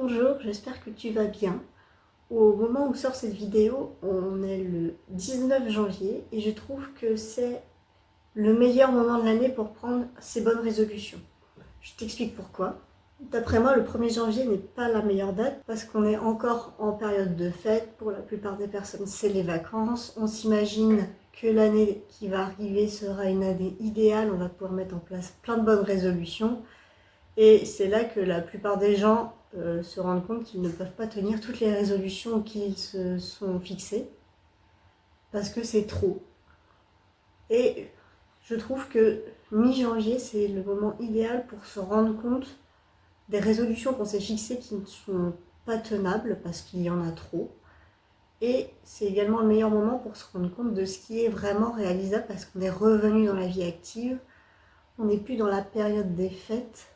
Bonjour, j'espère que tu vas bien. Au moment où sort cette vidéo, on est le 19 janvier et je trouve que c'est le meilleur moment de l'année pour prendre ses bonnes résolutions. Je t'explique pourquoi. D'après moi, le 1er janvier n'est pas la meilleure date parce qu'on est encore en période de fête. Pour la plupart des personnes, c'est les vacances. On s'imagine que l'année qui va arriver sera une année idéale. On va pouvoir mettre en place plein de bonnes résolutions. Et c'est là que la plupart des gens se rendent compte qu'ils ne peuvent pas tenir toutes les résolutions qu'ils se sont fixées parce que c'est trop. Et je trouve que mi-janvier, c'est le moment idéal pour se rendre compte des résolutions qu'on s'est fixées qui ne sont pas tenables parce qu'il y en a trop. Et c'est également le meilleur moment pour se rendre compte de ce qui est vraiment réalisable parce qu'on est revenu dans la vie active, on n'est plus dans la période des fêtes.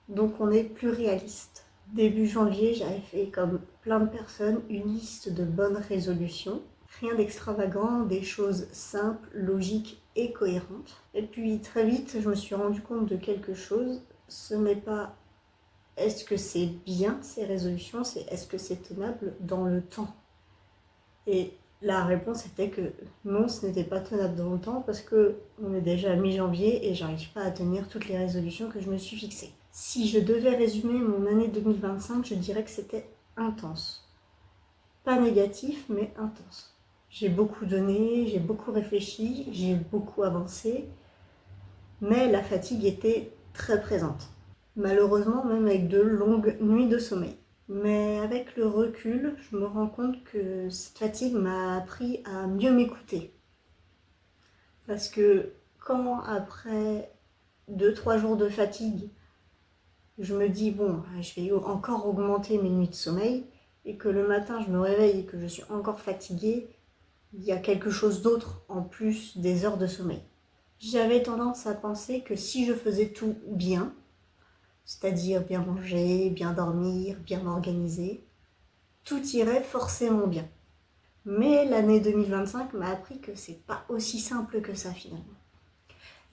Donc on est plus réaliste. Début janvier, j'avais fait comme plein de personnes une liste de bonnes résolutions. Rien d'extravagant, des choses simples, logiques et cohérentes. Et puis très vite, je me suis rendu compte de quelque chose. Ce n'est pas est-ce que c'est bien ces résolutions, c'est est-ce que c'est tenable dans le temps. Et la réponse était que non, ce n'était pas tenable dans le temps parce qu'on est déjà mi-janvier et j'arrive pas à tenir toutes les résolutions que je me suis fixées. Si je devais résumer mon année 2025, je dirais que c'était intense. Pas négatif, mais intense. J'ai beaucoup donné, j'ai beaucoup réfléchi, j'ai beaucoup avancé, mais la fatigue était très présente. Malheureusement, même avec de longues nuits de sommeil. Mais avec le recul, je me rends compte que cette fatigue m'a appris à mieux m'écouter. Parce que quand après 2-3 jours de fatigue, je me dis bon, je vais encore augmenter mes nuits de sommeil, et que le matin je me réveille et que je suis encore fatiguée, il y a quelque chose d'autre en plus des heures de sommeil. J'avais tendance à penser que si je faisais tout bien, c'est-à-dire bien manger, bien dormir, bien m'organiser, tout irait forcément bien. Mais l'année 2025 m'a appris que c'est pas aussi simple que ça finalement.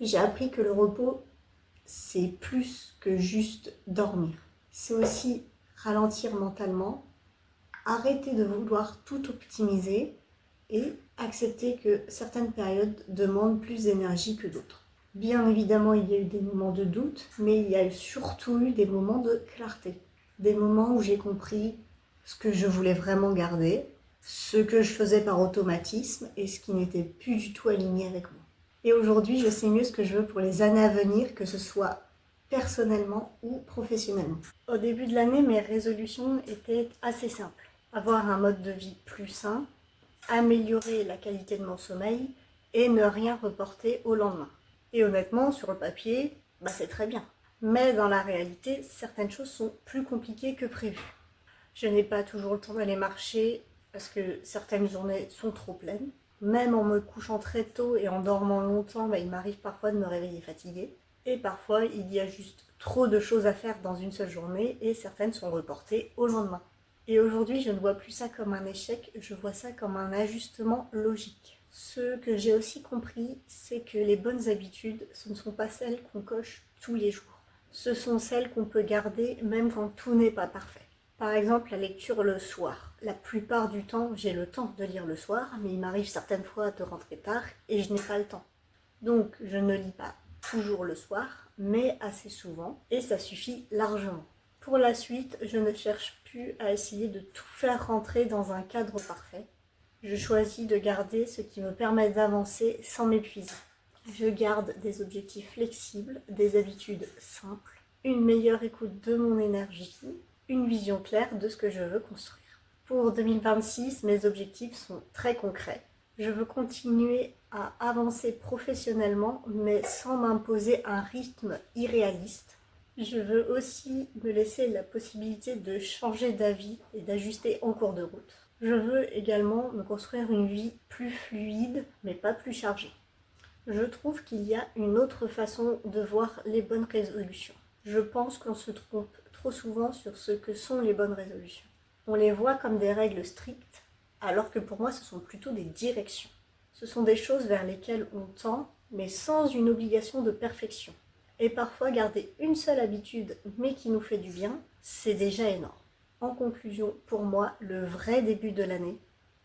J'ai appris que le repos, c'est plus que juste dormir. C'est aussi ralentir mentalement, arrêter de vouloir tout optimiser et accepter que certaines périodes demandent plus d'énergie que d'autres. Bien évidemment, il y a eu des moments de doute, mais il y a surtout eu des moments de clarté. Des moments où j'ai compris ce que je voulais vraiment garder, ce que je faisais par automatisme et ce qui n'était plus du tout aligné avec moi. Et aujourd'hui, je sais mieux ce que je veux pour les années à venir, que ce soit personnellement ou professionnellement. Au début de l'année, mes résolutions étaient assez simples. Avoir un mode de vie plus sain, améliorer la qualité de mon sommeil et ne rien reporter au lendemain. Et honnêtement, sur le papier, c'est très bien. Mais dans la réalité, certaines choses sont plus compliquées que prévu. Je n'ai pas toujours le temps d'aller marcher parce que certaines journées sont trop pleines. Même en me couchant très tôt et en dormant longtemps, il m'arrive parfois de me réveiller fatiguée. Et parfois, il y a juste trop de choses à faire dans une seule journée et certaines sont reportées au lendemain. Et aujourd'hui, je ne vois plus ça comme un échec, je vois ça comme un ajustement logique. Ce que j'ai aussi compris, c'est que les bonnes habitudes, ce ne sont pas celles qu'on coche tous les jours. Ce sont celles qu'on peut garder même quand tout n'est pas parfait. Par exemple, la lecture le soir. La plupart du temps, j'ai le temps de lire le soir, mais il m'arrive certaines fois de rentrer tard et je n'ai pas le temps. Donc, je ne lis pas toujours le soir, mais assez souvent, et ça suffit largement. Pour la suite, je ne cherche plus à essayer de tout faire rentrer dans un cadre parfait. Je choisis de garder ce qui me permet d'avancer sans m'épuiser. Je garde des objectifs flexibles, des habitudes simples, une meilleure écoute de mon énergie, une vision claire de ce que je veux construire. Pour 2026, mes objectifs sont très concrets. Je veux continuer à avancer professionnellement, mais sans m'imposer un rythme irréaliste. Je veux aussi me laisser la possibilité de changer d'avis et d'ajuster en cours de route. Je veux également me construire une vie plus fluide, mais pas plus chargée. Je trouve qu'il y a une autre façon de voir les bonnes résolutions. Je pense qu'on se trompe trop souvent sur ce que sont les bonnes résolutions. On les voit comme des règles strictes, alors que pour moi ce sont plutôt des directions. Ce sont des choses vers lesquelles on tend, mais sans une obligation de perfection. Et parfois garder une seule habitude, mais qui nous fait du bien, c'est déjà énorme. En conclusion, pour moi, le vrai début de l'année,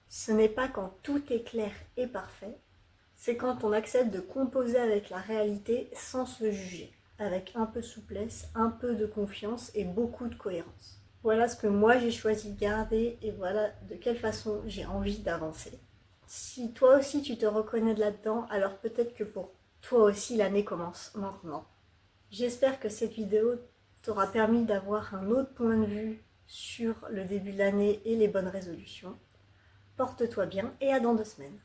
ce n'est pas quand tout est clair et parfait, c'est quand on accepte de composer avec la réalité sans se juger, avec un peu de souplesse, un peu de confiance et beaucoup de cohérence. Voilà ce que moi j'ai choisi de garder et voilà de quelle façon j'ai envie d'avancer. Si toi aussi tu te reconnais là-dedans, alors peut-être que pour toi aussi l'année commence maintenant. J'espère que cette vidéo t'aura permis d'avoir un autre point de vue sur le début de l'année et les bonnes résolutions. Porte-toi bien et à dans 2 semaines.